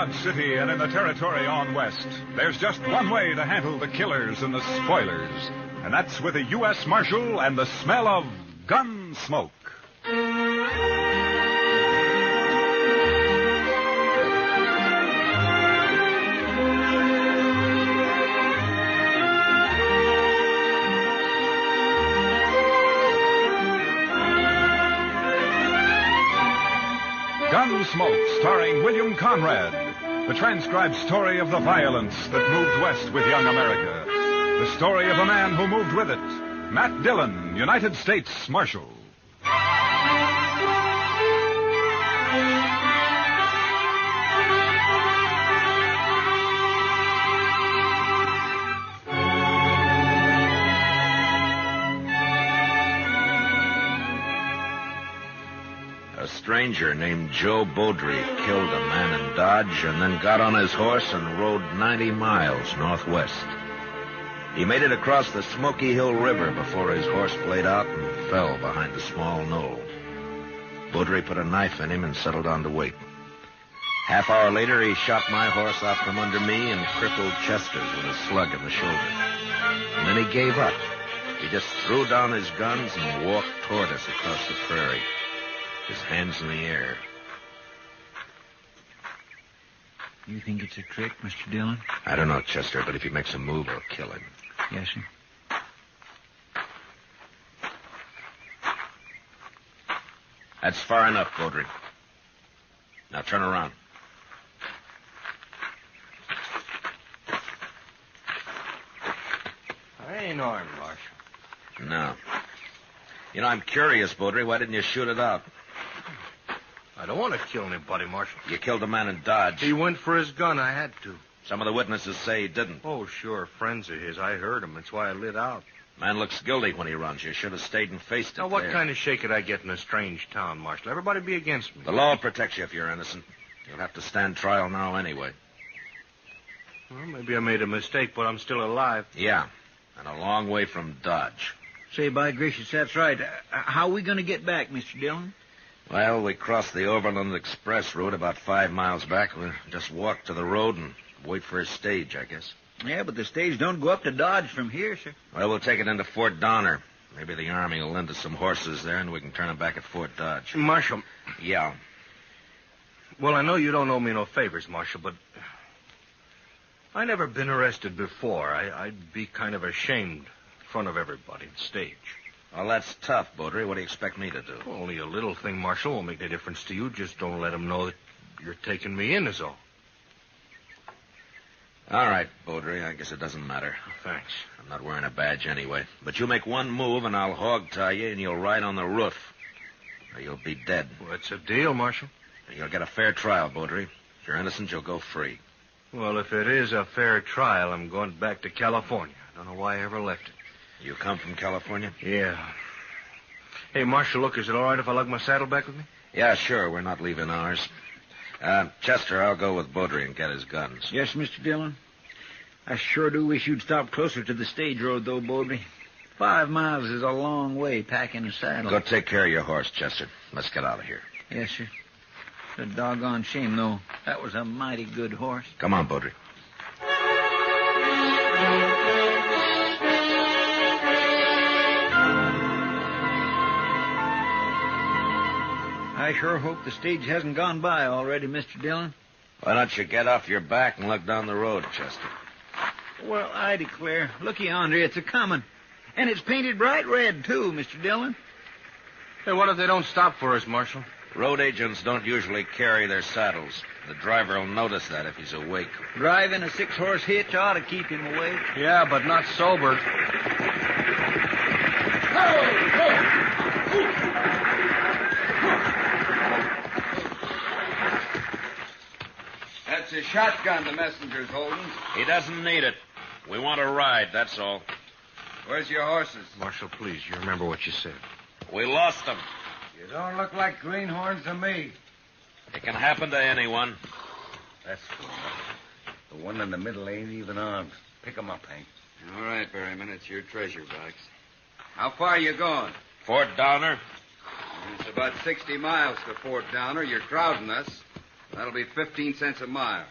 Dodge City and in the territory on west, there's just one way to handle the killers and the spoilers, and that's with a U.S. Marshal and the smell of gun smoke. Gunsmoke, starring William Conrad. The transcribed story of the violence that moved west with young America. The story of a man who moved with it. Matt Dillon, United States Marshal. A stranger named Joe Beaudry killed a man in Dodge and then got on his horse and rode 90 miles northwest. He made it across the Smoky Hill River before his horse played out and fell behind a small knoll. Beaudry put a knife in him and settled on to wait. Half-hour later, he shot my horse out from under me and crippled Chester's with a slug in the shoulder. And then he gave up. He just threw down his guns and walked toward us across the prairie, his hands in the air. You think it's a trick, Mr. Dillon? I don't know, Chester, but if he makes a move, I'll kill him. Yes, sir. That's far enough, Beaudry. Now turn around. I ain't armed, Marshal. No. You know, I'm curious, Beaudry. Why didn't you shoot it out? I don't want to kill anybody, Marshal. You killed a man in Dodge. He went for his gun. I had to. Some of the witnesses say he didn't. Oh, sure. Friends of his. I heard him. That's why I lit out. Man looks guilty when he runs. You should have stayed and faced it. Now, what there. kind of shake could I get in a strange town, Marshal? Everybody be against me. The law will protect you if you're innocent. You'll have to stand trial now anyway. Well, maybe I made a mistake, but I'm still alive. Yeah, and a long way from Dodge. Say, by gracious, that's right. How are we going to get back, Mr. Dillon? Well, we crossed the Overland Express route about 5 miles back. We'll just walk to the road and wait for his stage, I guess. Yeah, but the stage don't go up to Dodge from here, sir. Well, we'll take it into Fort Donner. Maybe the Army will lend us some horses there, and we can turn them back at Fort Dodge. Marshal. Yeah. Well, I know you don't owe me no favors, Marshal, but I never been arrested before. I'd be kind of ashamed in front of everybody on stage. Well, that's tough, Beaudry. What do you expect me to do? Well, only a little thing, Marshal. Won't make any difference to you. Just don't let them know that you're taking me in is all. All right, Beaudry. I guess it doesn't matter. Thanks. I'm not wearing a badge anyway. But you make one move, and I'll hog-tie you, and you'll ride on the roof. Or you'll be dead. Well, that's a deal, Marshal. You'll get a fair trial, Beaudry. If you're innocent, you'll go free. Well, if it is a fair trial, I'm going back to California. I don't know why I ever left it. You come from California? Yeah. Hey, Marshal, look, is it all right if I lug my saddle back with me? Yeah, sure. We're not leaving ours. Chester, I'll go with Beaudry and get his guns. Yes, Mr. Dillon. I sure do wish you'd stop closer to the stage road, though, Beaudry. 5 miles is a long way packing a saddle. Go take care of your horse, Chester. Let's get out of here. Yes, sir. It's a doggone shame, though. That was a mighty good horse. Come on, Beaudry. I sure hope the stage hasn't gone by already, Mr. Dillon. Why don't you get off your back and look down the road, Chester? Well, I declare. Looky yonder, it's a-comin'. And it's painted bright red, too, Mr. Dillon. Hey, what if they don't stop for us, Marshal? Road agents don't usually carry their saddles. The driver will notice that if he's awake. Driving a 6-horse hitch ought to keep him awake. Yeah, but not sober. That's a shotgun the messenger's holding. He doesn't need it. We want to ride, that's all. Where's your horses? Marshal, please, you remember what you said. We lost them. You don't look like greenhorns to me. It can happen to anyone. That's good. The one in the middle ain't even armed. Pick 'em up, Hank. All right, Berryman, it's your treasure box. How far you going? Fort Donner. It's about 60 miles to Fort Downer. You're crowding us. That'll be 15 cents a mile.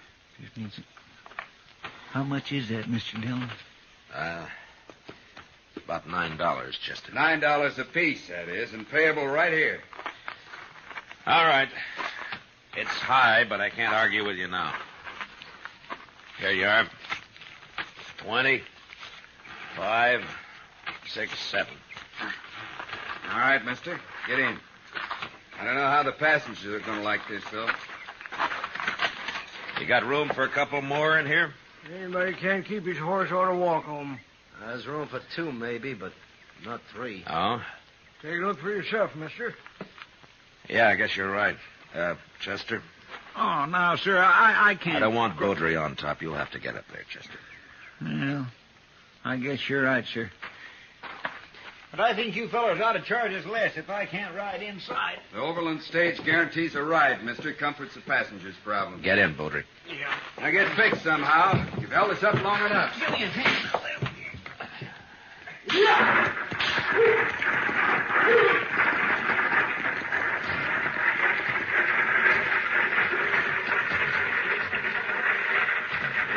How much is that, Mr. Dillon? About $9, Chester. $9 apiece, that is, and payable right here. All right. It's high, but I can't argue with you now. Here you are. 20, 5, 6, 7. All right, mister. Get in. I don't know how the passengers are going to like this, though. You got room for a couple more in here? Anybody can't keep his horse ought to walk home. There's room for 2, maybe, but not 3. Oh? Take a look for yourself, mister. Yeah, I guess you're right. Chester? Oh, no, sir, I can't. I don't want Beaudry on top. You'll have to get up there, Chester. Well, I guess you're right, sir. But I think you fellows ought to charge us less if I can't ride inside. The Overland stage guarantees a ride, mister. Comfort's the passenger's problem. Get in, Beaudry. Yeah. Now get fixed somehow. You've held us up long enough. Give me a hand.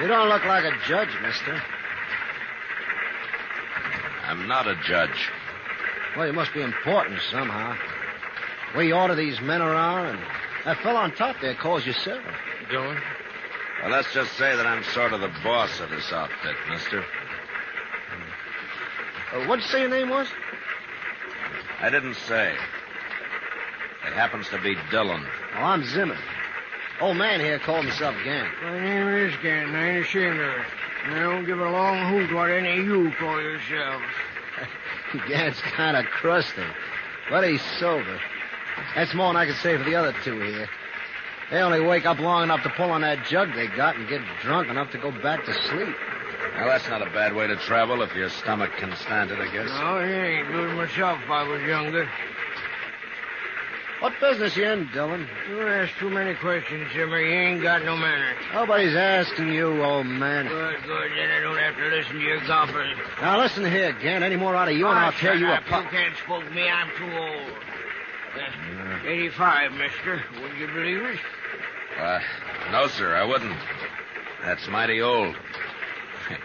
You don't look like a judge, mister. I'm not a judge. Well, you must be important somehow. We order these men around, and that fellow on top there calls you sir. Dillon? Well, let's just say that I'm sort of the boss of this outfit, mister. What'd you say your name was? I didn't say. It happens to be Dillon. Oh, I'm Zimmer. Old man here called himself Gant. My name is Gann. I ain't ashamed of it. And I don't give a long hoot what any of you call yourselves. Gant's kind of crusty, but he's sober. That's more than I can say for the other 2 here. They only wake up long enough to pull on that jug they got and get drunk enough to go back to sleep. Well, that's not a bad way to travel if your stomach can stand it, I guess. No, it ain't. Do it myself if I was younger. What business you in, Dillon? You ask too many questions, Zimmer. You ain't got no manners. Nobody's asking you, old man. Good. Then I don't have to listen to your gobbling. Now, listen here, Gant. Any more out of you, and I'll tear you Shut up. apart. You can't spook me. I'm too old. 85, mister. Would you believe it? No, sir, I wouldn't. That's mighty old.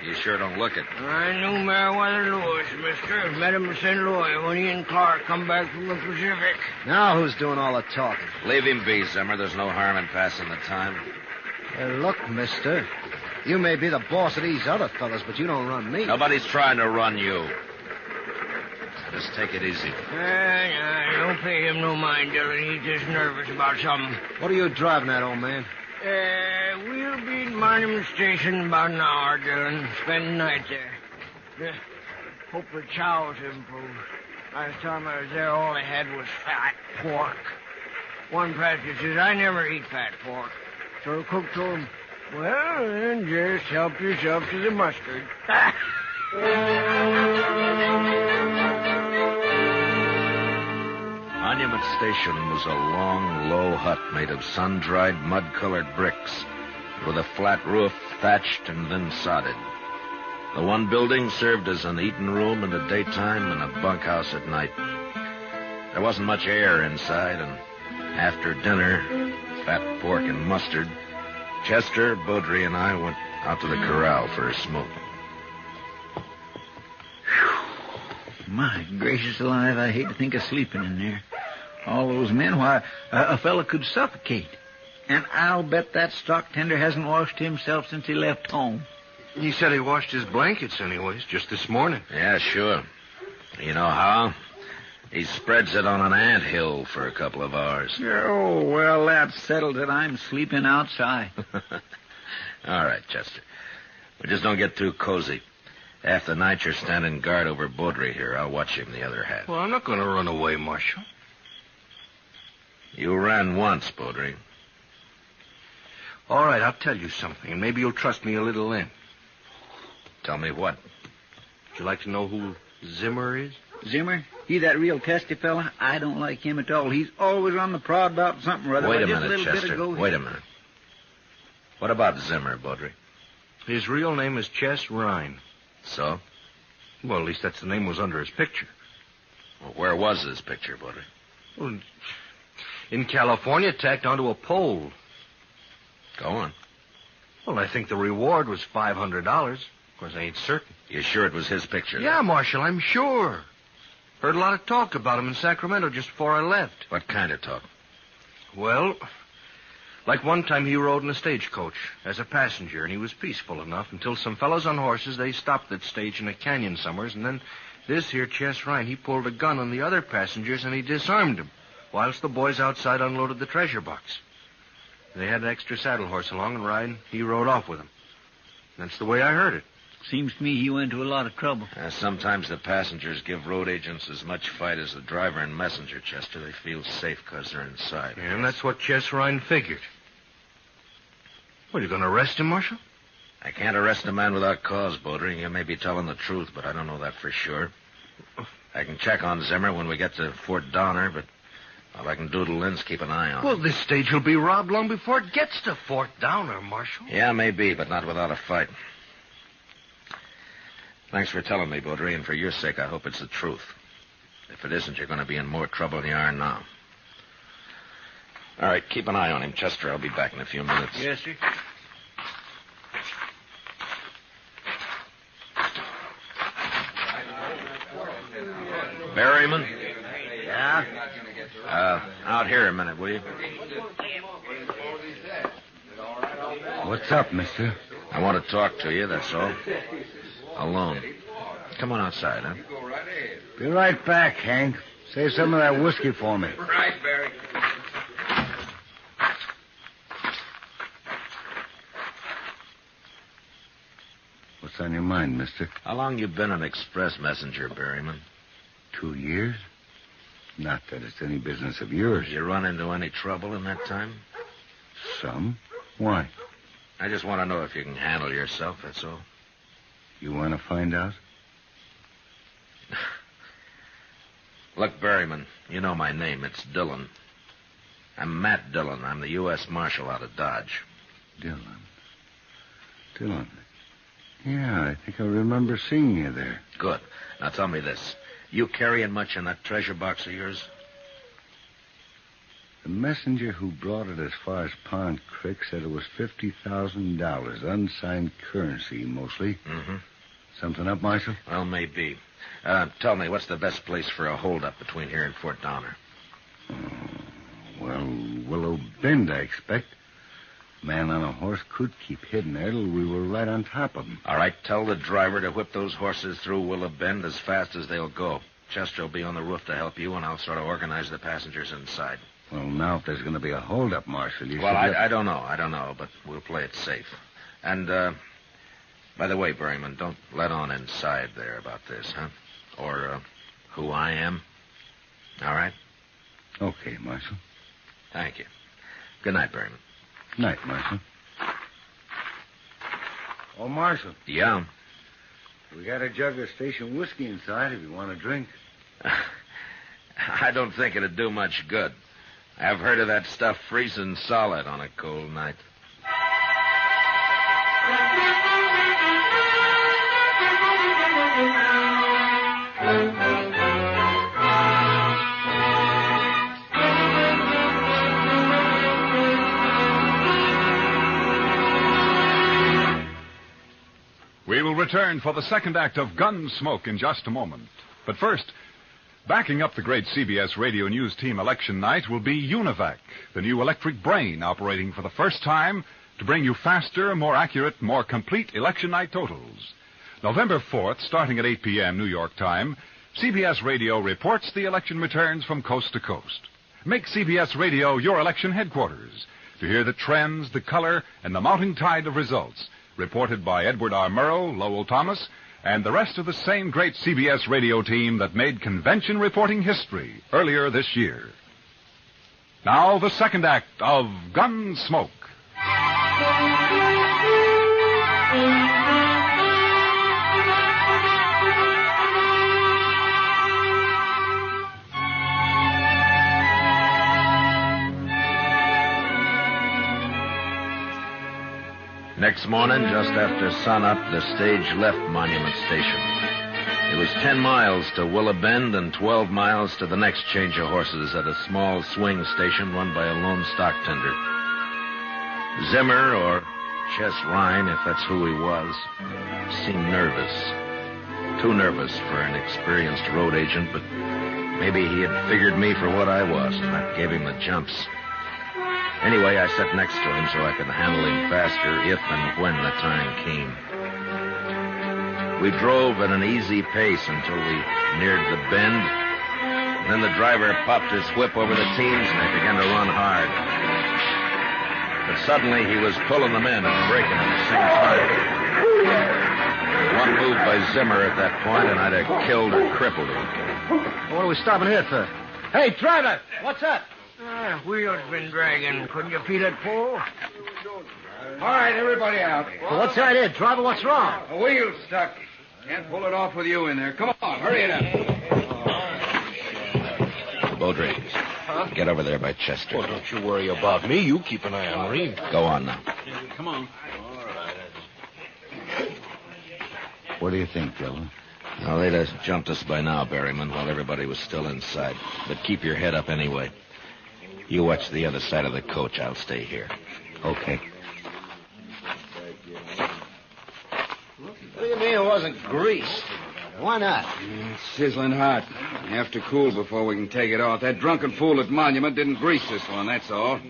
You sure don't look it. I knew Meriwether Lewis, mister. Met him in St. Louis when he and Clark come back from the Pacific. Now who's doing all the talking? Leave him be, Zimmer. There's no harm in passing the time. Look, mister. You may be the boss of these other fellas, but you don't run me. Nobody's trying to run you. Just take it easy. Don't pay him no mind, Dillon. He's just nervous about something. What are you driving at, old man? We'll be at Monument Station in about an hour, Dillon. Spend the night there. Hope the chow's improved. Last time I was there, all they had was fat pork. One passenger says, I never eat fat pork. So the cook told him, well, then just help yourself to the mustard. Monument Station was a long, low hut made of sun-dried, mud-colored bricks with a flat roof thatched and then sodded. The one building served as an eating room in the daytime and a bunkhouse at night. There wasn't much air inside, and after dinner, fat pork and mustard, Chester, Beaudry, and I went out to the corral for a smoke. My gracious alive, I hate to think of sleeping in there. All those men, why, a fella could suffocate. And I'll bet that stock tender hasn't washed himself since he left home. He said he washed his blankets anyways, just this morning. Yeah, sure. You know how? He spreads it on an anthill for a couple of hours. Oh, well, that settles it. I'm sleeping outside. All right, Chester. We just don't get too cozy. Half the night you're standing guard over Beaudry here. I'll watch him the other half. Well, I'm not going to run away, Marshal. You ran once, Beaudry. All right, I'll tell you something, and maybe you'll trust me a little then. Tell me what? Would you like to know who Zimmer is? Zimmer? He that real testy fella? I don't like him at all. He's always on the prod about something or other. Wait a Just minute, little bit Chester. ago, Wait a minute. What about Zimmer, Beaudry? His real name is Chess Rhine. So? Well, at least that's the name was under his picture. Well, where was this picture, Beaudry? Well, in California, tacked onto a pole. Go on. Well, I think the reward was $500. Of course, I ain't certain. You sure it was his picture? Yeah, Marshal, I'm sure. Heard a lot of talk about him in Sacramento just before I left. What kind of talk? Well, like one time he rode in a stagecoach as a passenger, and he was peaceful enough until some fellows on horses, they stopped that stage in a canyon somewheres, and then this here Chess Ryan, he pulled a gun on the other passengers, and he disarmed them, whilst the boys outside unloaded the treasure box. They had an extra saddle horse along, and Ryan, he rode off with them. That's the way I heard it. Seems to me he went to a lot of trouble. Sometimes the passengers give road agents as much fight as the driver and messenger, Chester. They feel safe because they're inside. Yeah, and that's what Chess Ryan figured. What, are you going to arrest him, Marshal? I can't arrest a man without cause, Baudry. You may be telling the truth, but I don't know that for sure. I can check on Zimmer when we get to Fort Donner, but all I can do to Lynn's keep an eye on him. Well, this stage will be robbed long before it gets to Fort Donner, Marshal. Yeah, maybe, but not without a fight. Thanks for telling me, Baudry, and for your sake, I hope it's the truth. If it isn't, you're going to be in more trouble than you are now. All right, keep an eye on him, Chester. I'll be back in a few minutes. Yes, sir. Berryman? Yeah? Out here a minute, will you? What's up, mister? I want to talk to you, that's all. Alone. Come on outside, huh? Be right back, Hank. Save some of that whiskey for me. Right, Barry. What's on your mind, mister? How long you been an express messenger, Berryman? 2 years? Not that it's any business of yours. Did you run into any trouble in that time? Some? Why? I just want to know if you can handle yourself, that's all. You want to find out? Look, Berryman, you know my name. It's Dillon. I'm Matt Dillon. I'm the U.S. Marshal out of Dodge. Dillon. Yeah, I think I remember seeing you there. Good. Now tell me this. You carrying much in that treasure box of yours? The messenger who brought it as far as Pond Creek said it was $50,000, unsigned currency mostly. Mm-hmm. Something up, Marshal? Well, maybe. Tell me, what's the best place for a holdup between here and Fort Donner? Well, Willow Bend, I expect. Man on a horse could keep hidden there till we were right on top of him. All right, tell the driver to whip those horses through Willow Bend as fast as they'll go. Chester will be on the roof to help you, and I'll sort of organize the passengers inside. Well, now, if there's going to be a holdup, Marshal, you Well, should... I don't know, but we'll play it safe. And, by the way, Berryman, don't let on inside there about this, huh? Or, who I am. All right? Okay, Marshal. Thank you. Good night, Berryman. Night, Marshal. Oh, Marshal, Yeah? we got a jug of station whiskey inside if you want a drink. I don't think it'd do much good. I've heard of that stuff freezing solid on a cold night. We will return for the second act of Gunsmoke in just a moment. But first, backing up the great CBS Radio News Team election night will be Univac, the new electric brain operating for the first time to bring you faster, more accurate, more complete election night totals. November 4th, starting at 8 p.m. New York time, CBS Radio reports the election returns from coast to coast. Make CBS Radio your election headquarters to hear the trends, the color, and the mounting tide of results, reported by Edward R. Murrow, Lowell Thomas, and the rest of the same great CBS radio team that made convention reporting history earlier this year. Now, the second act of Gunsmoke. Next morning, just after sunup, the stage left Monument Station. It was 10 miles to Willow Bend and 12 miles to the next change of horses at a small swing station run by a lone stock tender. Zimmer, or Chess Rhine, if that's who he was, seemed nervous. Too nervous for an experienced road agent, but maybe he had figured me for what I was, and that gave him the jumps. Anyway, I sat next to him so I could handle him faster if and when the time came. We drove at an easy pace until we neared the bend. Then the driver popped his whip over the teams, and they began to run hard. But suddenly he was pulling them in and braking at the same time. One move by Zimmer at that point, and I'd have killed or crippled him. What are we stopping here for? Hey, driver, what's up? Wheels been dragging. Couldn't you feed that pole? All right, everybody out. Well, what's the idea, driver? What's wrong? The wheel's stuck. Can't pull it off with you in there. Come on, hurry it up. Baudry, get over there by Chester. Oh, don't you worry about me. You keep an eye on Reed. Go on now. Come on. What do you think, Dillon? Well, they'd have jumped us by now, Berryman, while everybody was still inside. But keep your head up anyway. You watch the other side of the coach. I'll stay here. Okay. What do you mean it wasn't greased? Why not? It's sizzling hot. You have to cool before we can take it off. That drunken fool at Monument didn't grease this one, that's all.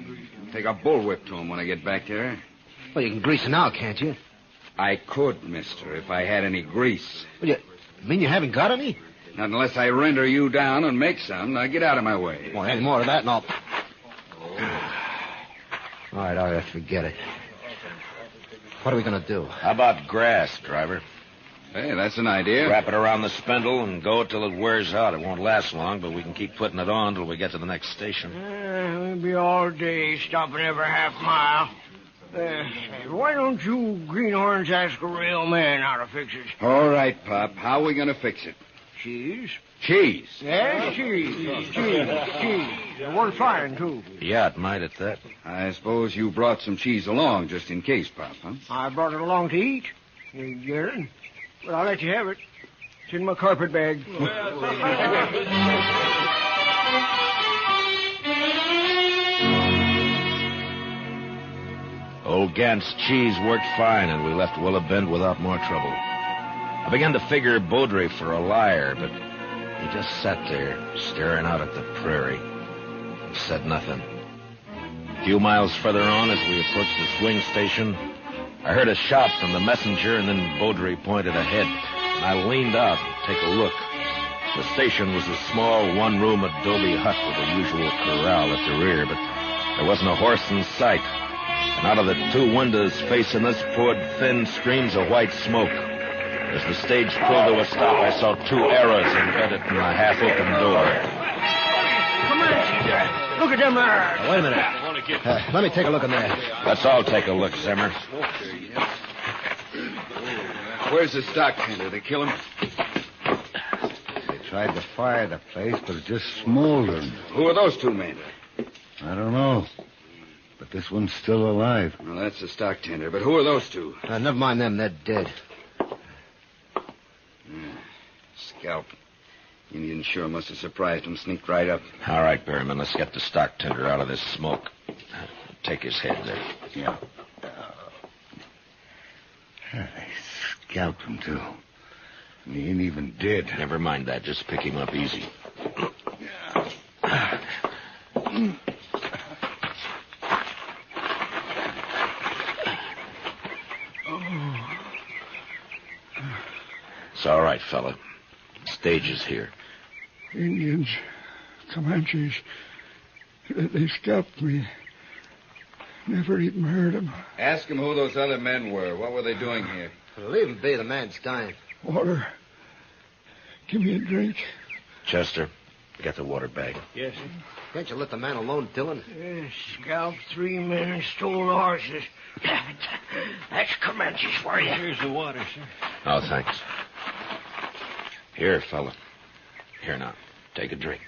Take a bullwhip to him when I get back there. Well, you can grease it now, can't you? I could, mister, if I had any grease. Well, you mean you haven't got any? Not unless I render you down and make some. Now get out of my way. Well, any more of that and I'll... All right, forget it. What are we going to do? How about grass, driver? Hey, that's an idea. Wrap it around the spindle and go till it wears out. It won't last long, but we can keep putting it on till we get to the next station. We'll be all day stopping every half mile. Why don't you greenhorns ask a real man how to fix it? All right, Pop. How are we going to fix it? Cheese? Cheese. Yes, cheese. One fine, too. Yeah, it might at that. I suppose you brought some cheese along just in case, Pop, huh? I brought it along to eat. You get it? But I'll let you have it. It's in my carpet bag. Old Gant's cheese worked fine, and we left Willow Bend without more trouble. I began to figure Baudry for a liar, but he just sat there, staring out at the prairie, and said nothing. A few miles further on, as we approached the swing station, I heard a shout from the messenger, and then Baudry pointed ahead, and I leaned out to take a look. The station was a small one-room adobe hut with the usual corral at the rear, but there wasn't a horse in sight. And out of the two windows facing us poured thin streams of white smoke. As the stage pulled to a stop, I saw two arrows embedded in the half-open door. Comanches! Look at them there. Wait a minute. Let me take a look in there. Let's all take a look, Zimmer. Where's the stock tender? They kill him? They tried to fire the place, but it just smoldered. Who are those two men? I don't know. But this one's still alive. Well, that's the stock tender. But who are those two? Never mind them. They're dead. Scalp. Indians sure must have surprised him, sneaked right up. All right, Berryman, let's get the stock tender out of this smoke. Take his head there. Yeah. They scalped him, too. And he ain't even dead. Never mind that. Just pick him up easy. It's all right, fella. Stage is here. Indians, Comanches, they scalped me. Never even heard them. Ask him who those other men were. What were they doing here? Leave him be. The man's dying. Water. Give me a drink. Chester, get the water bag. Yes, sir. Can't you let the man alone, Dillon? Scalped 3 men and stole the horses. That's Comanches for you. Here's the water, sir. Oh, thanks. Here, fella. Here now. Take a drink.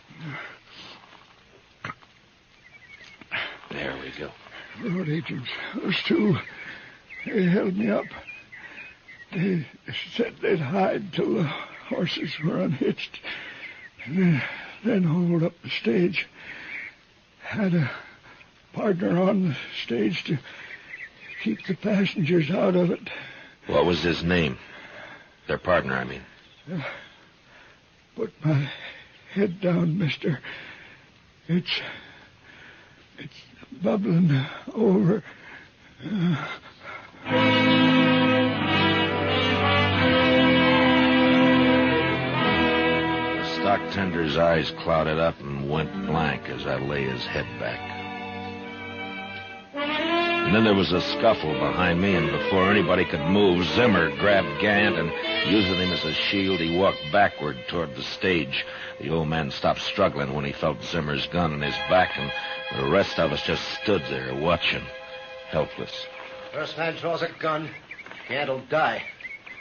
There we go. Road agents, those two, they held me up. They said they'd hide till the horses were unhitched. And then hold up the stage. Had a partner on the stage to keep the passengers out of it. What was his name? Their partner, I mean. Put my head down, mister. It's bubbling over. The stock tender's eyes clouded up and went blank as I lay his head back. And then there was a scuffle behind me, and before anybody could move, Zimmer grabbed Gant, and using him as a shield, he walked backward toward the stage. The old man stopped struggling when he felt Zimmer's gun in his back, and the rest of us just stood there watching, helpless. First man draws a gun, Gant'll die.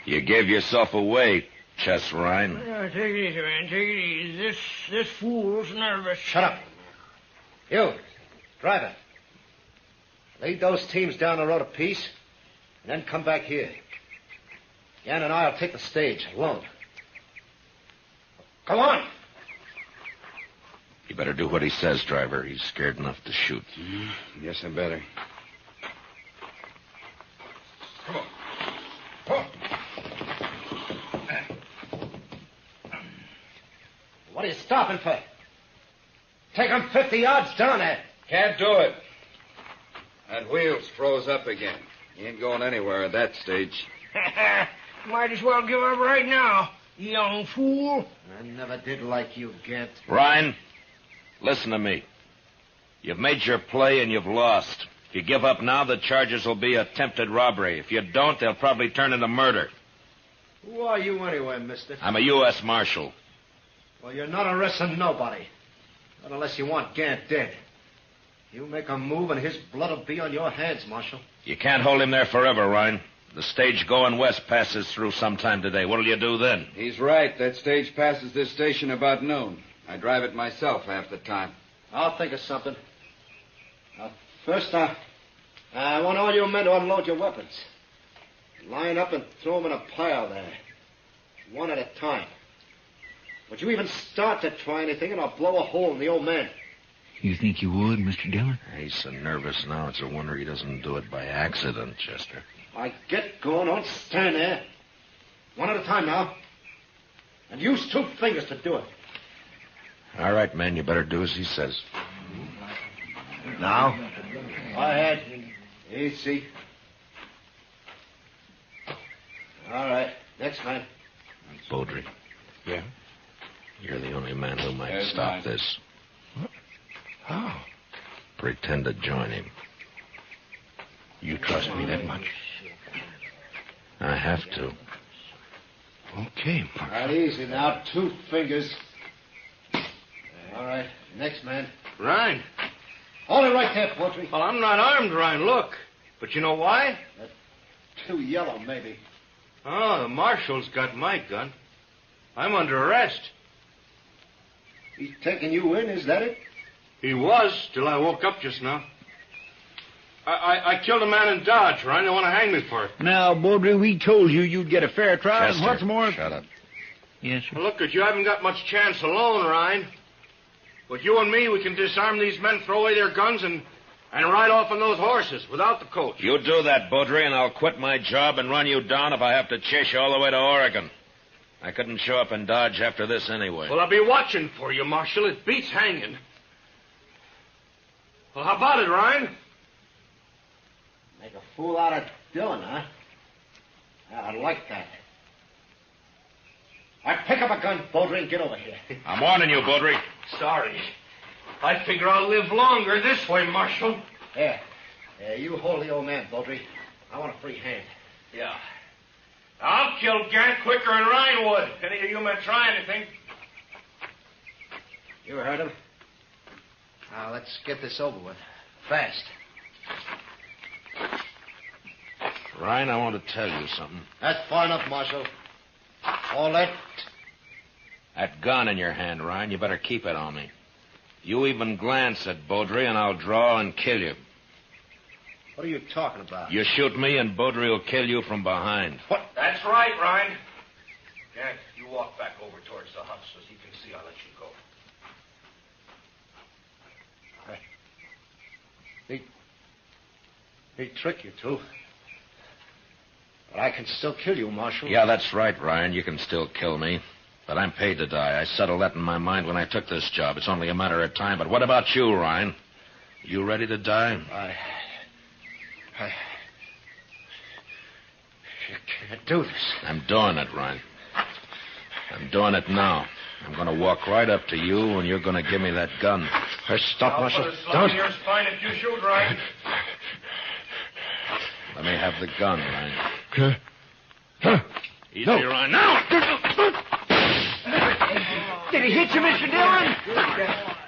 You gave yourself away, Chess Ryan. Take it easy, man. Take it easy. This fool's nervous. Shut up. You, driver. Lead those teams down the road a piece, and then come back here. Yan and I'll take the stage alone. Come on. You better do what he says, driver. He's scared enough to shoot. Yes, I better. Come on. Come on. What are you stopping for? Take him 50 yards down there. Can't do it. That wheel's froze up again. He ain't going anywhere at that stage. Might as well give up right now, you young fool. I never did like you, Gant. Ryan, listen to me. You've made your play and you've lost. If you give up now, the charges will be attempted robbery. If you don't, they'll probably turn into murder. Who are you anyway, mister? I'm a U.S. Marshal. Well, you're not arresting nobody. Not unless you want Gant dead. You make a move and his blood will be on your hands, Marshal. You can't hold him there forever, Ryan. The stage going west passes through sometime today. What'll you do then? He's right. That stage passes this station about noon. I drive it myself half the time. I'll think of something. First, I want all you men to unload your weapons. Line up and throw them in a pile there. One at a time. Would you even start to try anything, and I'll blow a hole in the old man. You think you would, Mr. Dillon? He's so nervous now, it's a wonder he doesn't do it by accident, Chester. I get going, don't stand there. One at a time now. And use 2 fingers to do it. All right, man, you better do as he says. Now? Go ahead. Easy. All right. Next man. Beaudry. Yeah? You're the only man who might There's stop mine. this. How? Pretend to join him. You trust me that much? I have to. Okay, All right, easy now. 2 fingers. All right. Next man. Ryan. Hold it right there, Poultry. Well, I'm not armed, Ryan. Look. But you know why? Too yellow, maybe. Oh, the marshal's got my gun. I'm under arrest. He's taking you in, is that it? He was, till I woke up just now. I killed a man in Dodge, Ryan. They want to hang me for it. Now, Beaudry, we told you you'd get a fair trial, Chester, and what's more... shut up. Yes, sir. Well, look, you haven't got much chance alone, Ryan. But you and me, we can disarm these men, throw away their guns, and ride off on those horses without the coach. You do that, Beaudry, and I'll quit my job and run you down if I have to chase you all the way to Oregon. I couldn't show up in Dodge after this anyway. Well, I'll be watching for you, Marshal. It beats hanging. Well, how about it, Ryan? Make a fool out of Dillon, huh? I like that. All right, pick up a gun, Beaudry, and get over here. I'm warning you, Beaudry. Sorry. I figure I'll live longer this way, Marshal. Here. You hold the old man, Beaudry. I want a free hand. Yeah. I'll kill Gant quicker than Ryan would. If any of you men try anything. You heard him. Now, let's get this over with. Fast. Ryan, I want to tell you something. That's far enough, Marshal. All that... That gun in your hand, Ryan, you better keep it on me. You even glance at Beaudry, and I'll draw and kill you. What are you talking about? You shoot me, and Beaudry will kill you from behind. What? That's right, Ryan. Gant, you walk back over towards the hut so he can see I'll let you go. He'd trick you, too. But I can still kill you, Marshal. Yeah, that's right, Ryan. You can still kill me. But I'm paid to die. I settled that in my mind when I took this job. It's only a matter of time. But what about you, Ryan? You ready to die? You can't do this. I'm doing it, Ryan. I'm doing it now. I'm going to walk right up to you, and you're going to give me that gun. Stop, Marshal. Don't. Your spine if you shoot, Ryan. Let me have the gun, Ryan. Easy, No. Ryan. Now! Did he hit you, Mr. Dillon?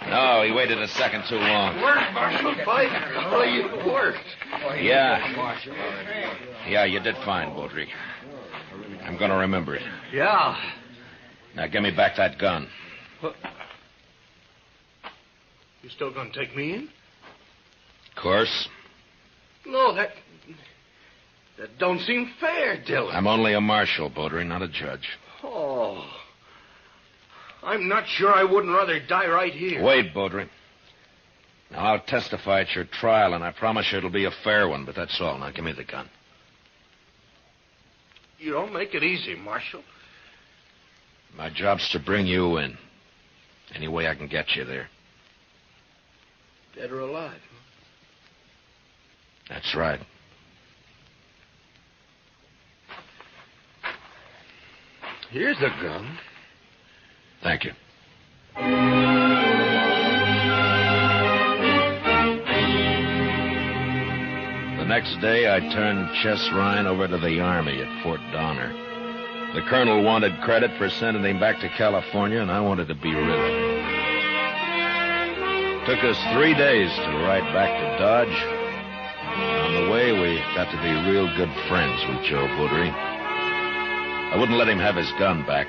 No, he waited a second too long. Worked, Marshal. Well, you worked. Yeah. Yeah, you did fine, Baudry. I'm going to remember it. Yeah. Now, give me back that gun. You still gonna take me in? Of course. No, that don't seem fair, Dillon. I'm only a marshal, Baudry, not a judge. Oh. I'm not sure I wouldn't rather die right here. Wait, Baudry. Now, I'll testify at your trial, and I promise you it'll be a fair one, but that's all. Now, give me the gun. You don't make it easy, Marshal. My job's to bring you in. Any way I can get you there. Dead or alive. That's right. Here's the gun. Thank you. The next day, I turned Chess Ryan over to the Army at Fort Donner. The colonel wanted credit for sending him back to California, and I wanted to be rid of him. Took us 3 days to ride back to Dodge. On the way, we got to be real good friends with Joe Baudry. I wouldn't let him have his gun back.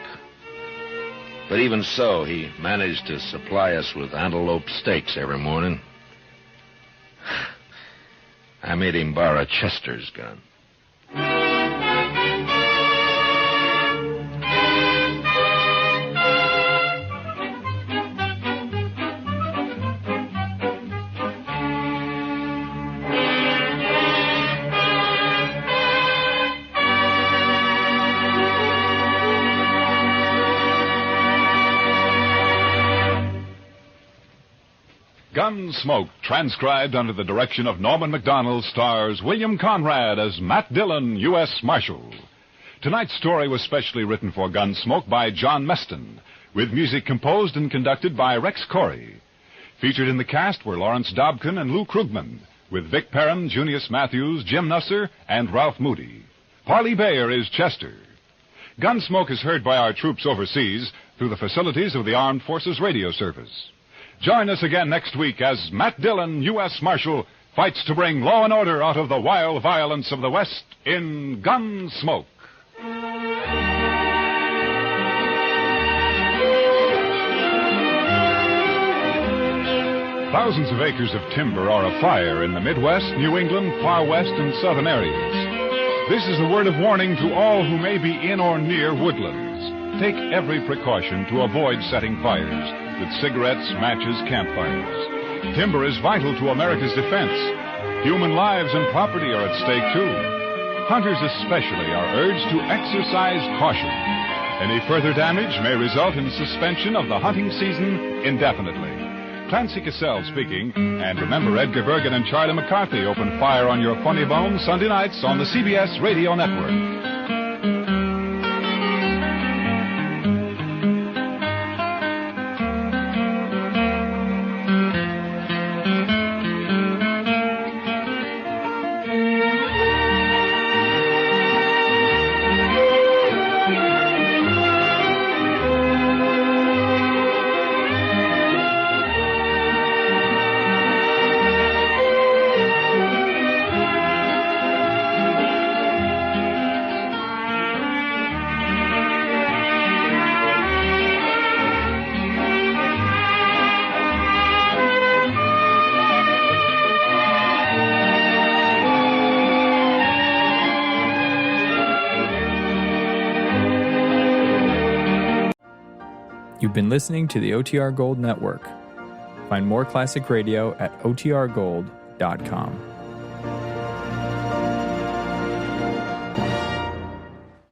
But even so, he managed to supply us with antelope steaks every morning. I made him borrow Chester's gun. Gunsmoke, transcribed under the direction of Norman MacDonald, stars William Conrad as Matt Dillon, U.S. Marshal. Tonight's story was specially written for Gunsmoke by John Meston, with music composed and conducted by Rex Corey. Featured in the cast were Lawrence Dobkin and Lou Krugman, with Vic Perrin, Junius Matthews, Jim Nusser, and Ralph Moody. Parley Bayer is Chester. Gunsmoke is heard by our troops overseas through the facilities of the Armed Forces Radio Service. Join us again next week as Matt Dillon, U.S. Marshal, fights to bring law and order out of the wild violence of the West in Gunsmoke. Thousands of acres of timber are afire in the Midwest, New England, far west, and southern areas. This is a word of warning to all who may be in or near woodlands. Take every precaution to avoid setting fires with cigarettes, matches, campfires. Timber is vital to America's defense. Human lives and property are at stake, too. Hunters especially are urged to exercise caution. Any further damage may result in suspension of the hunting season indefinitely. Clancy Cassell speaking, and remember Edgar Bergen and Charlie McCarthy open fire on your funny bone Sunday nights on the CBS Radio Network. You've been listening to the OTR Gold Network. Find more classic radio at otrgold.com.